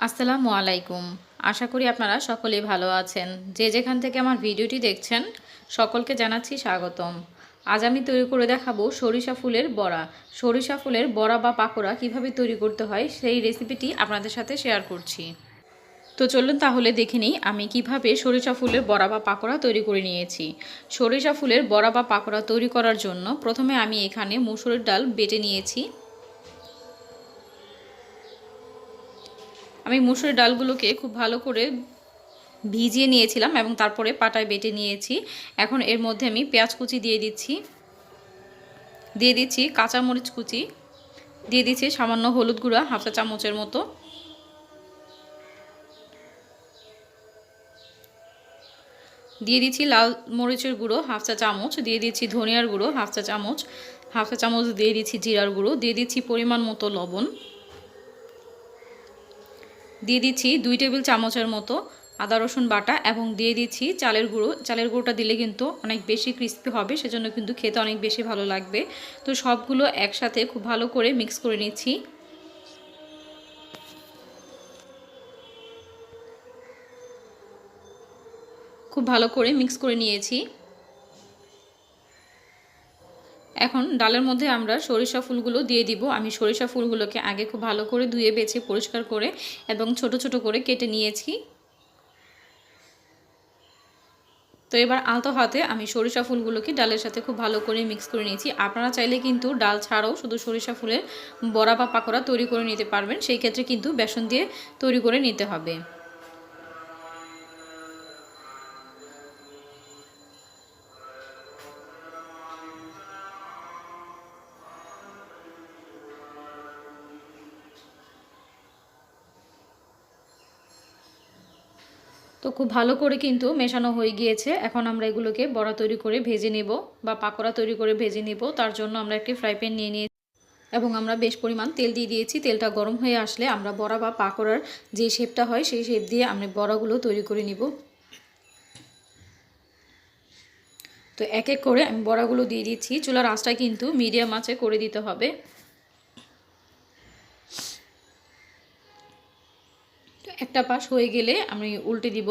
আসসালামু আলাইকুম। আশা করি আপনারা সকলেই ভালো আছেন। যে যেখান থেকে আমার ভিডিওটি দেখছেন সকলকে জানাচ্ছি স্বাগতম। আজ আমি তৈরি করে দেখাবো সরিষা ফুলের বড়া। সরিষা ফুলের বড়া বা পাকোড়া কিভাবে তৈরি করতে হয় সেই রেসিপিটি আপনাদের সাথে শেয়ার করছি। তো চলুন তাহলে দেখে নিই আমি কিভাবে সরিষা ফুলের বড়া বা পাকোড়া তৈরি করে নিয়েছি। সরিষা ফুলের বড়া বা পাকোড়া তৈরি করার জন্য প্রথমে আমি এখানে মসুরের ডাল বেটে নিয়েছি। আমি মসুরের ডালগুলোকে খুব ভালো করে ভিজিয়ে নিয়েছিলাম এবং তারপরে পাটায় বেটে নিয়েছি। এখন এর মধ্যে আমি পেঁয়াজ কুচি দিয়ে দিচ্ছি কাঁচামরিচ কুচি, দিয়ে দিচ্ছি সামান্য হলুদ গুঁড়া হাফ চা চামচের মতো, দিয়ে দিচ্ছি লাল মরিচের গুঁড়ো হাফ চা চামচ, দিয়ে দিচ্ছি ধনিয়ার গুঁড়ো হাফ চা চামচ দিয়ে দিচ্ছি জিরার গুঁড়ো, দিয়ে দিচ্ছি পরিমাণ মতো লবণ, দিয়ে দিচ্ছি 2 টেবিল চামচের মতো আদা রসুন বাটা এবং দিয়ে দিচ্ছি চালের গুঁড়ো। চালের গুঁড়োটা দিলে কিন্তু অনেক বেশি ক্রিস্পি হবে, সেজন্য কিন্তু খেতে অনেক বেশি ভালো লাগবে। তো সবগুলো একসাথে খুব ভালো করে মিক্স করে নিচ্ছি। খুব ভালো করে মিক্স করে নিয়েছি। এখন ডালের মধ্যে আমরা সরিষা ফুলগুলো দিয়ে দিব। আমি সরিষা ফুলগুলোকে আগে খুব ভালো করে ধুয়ে বেছে পরিষ্কার করে এবং ছোট ছোট করে কেটে নিয়েছি। তো এবার আলতো হাতে আমি সরিষা ফুলগুলোকে ডালের সাথে খুব ভালো করে মিক্স করে নিয়েছি। আপনারা চাইলে কিন্তু ডাল ছাড়াও শুধু সরিষা ফুলের বড়া বা পাকোড়া তৈরি করে নিতে পারবেন, সেই ক্ষেত্রে কিন্তু বেসন দিয়ে তৈরি করে নিতে হবে। তো খুব ভালো করে কিন্তু মেশানো হয়ে গিয়েছে। এখন আমরা এগুলোকে বড়া তৈরি করে ভেজে নেব বা পাকোড়া তৈরি করে ভেজে নেব। তার জন্য আমরা একটি ফ্রাই প্যান নিয়ে নিয়েছি এবং আমরা বেশ পরিমাণ তেল দিয়ে দিয়েছি। তেলটা গরম হয়ে আসলে আমরা বড়া বা পাকোড়ার যে শেপটা হয় সেই শেপ দিয়ে আমরা বড়াগুলো তৈরি করে নিব। তো এক এক করে আমি বড়াগুলো দিয়ে দিচ্ছি। চুলার আঁচটা কিন্তু মিডিয়াম আঁচে করে দিতে হবে। একটা পাশ হয়ে গেলে আমি উল্টে দিব।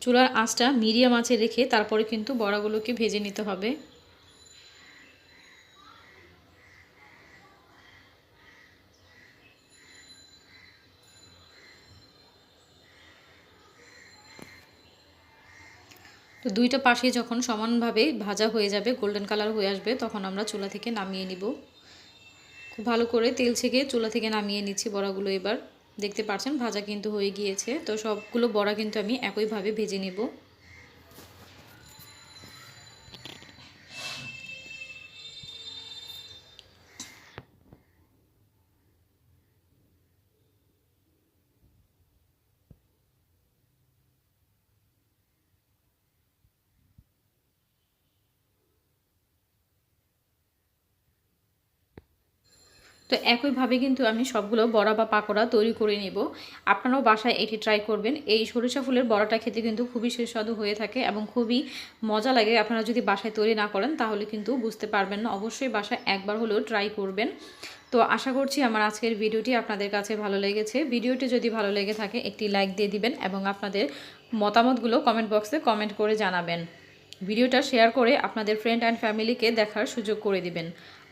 চুলার আঁচটা মিডিয়াম আঁচে রেখে তারপরে কিন্তু বড়াগুলোকে ভেজে নিতে হবে। তো দুইটা পাশে যখন সমানভাবে ভাজা হয়ে যাবে, গোল্ডেন কালার হয়ে আসবে, তখন আমরা চুলা থেকে নামিয়ে নিব। খুব ভালো করে তেল ছেঁকে চুলা থেকে নামিয়ে নিচ্ছি বড়াগুলো। এবার দেখতে পাচ্ছেন ভাজা কিন্তু হয়ে গিয়েছে। তো সবগুলো বড়া কিন্তু আমি একইভাবে ভেজে নেব। তো একইভাবে কিন্তু আমি সবগুলো বড়া বা পাকোড়া তৈরি করে নেব। আপনারাও বাসায় এটি ট্রাই করবেন। এই সরিষা ফুলের বড়াটা খেতে কিন্তু খুবই সুস্বাদু হয়ে থাকে এবং খুবই মজা লাগে। আপনারা যদি বাসায় তৈরি না করেন তাহলে কিন্তু বুঝতে পারবেন না। অবশ্যই বাসায় একবার হলেও ট্রাই করবেন। তো আশা করছি আমার আজকের ভিডিওটি আপনাদের কাছে ভালো লেগেছে। ভিডিওটি যদি ভালো লেগে থাকে একটি লাইক দিয়ে দিবেন এবং আপনাদের মতামতগুলো কমেন্ট বক্সে কমেন্ট করে জানাবেন। ভিডিওটা শেয়ার করে আপনাদের ফ্রেন্ড অ্যান্ড ফ্যামিলিকে দেখার সুযোগ করে দিবেন।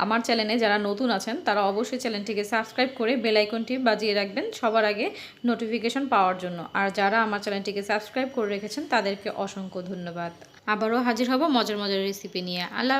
আমার চ্যানেলে যারা নতুন আছেন তারা অবশ্যই চ্যানেলটিকে সাবস্ক্রাইব করে বেল আইকনটি বাজিয়ে রাখবেন সবার আগে নোটিফিকেশন পাওয়ার জন্য। আর যারা আমার চ্যানেলটিকে সাবস্ক্রাইব করে রেখেছেন তাদেরকে অসংখ্য ধন্যবাদ। আবারও হাজির হব মজার মজার রেসিপি নিয়ে। আল্লাহ।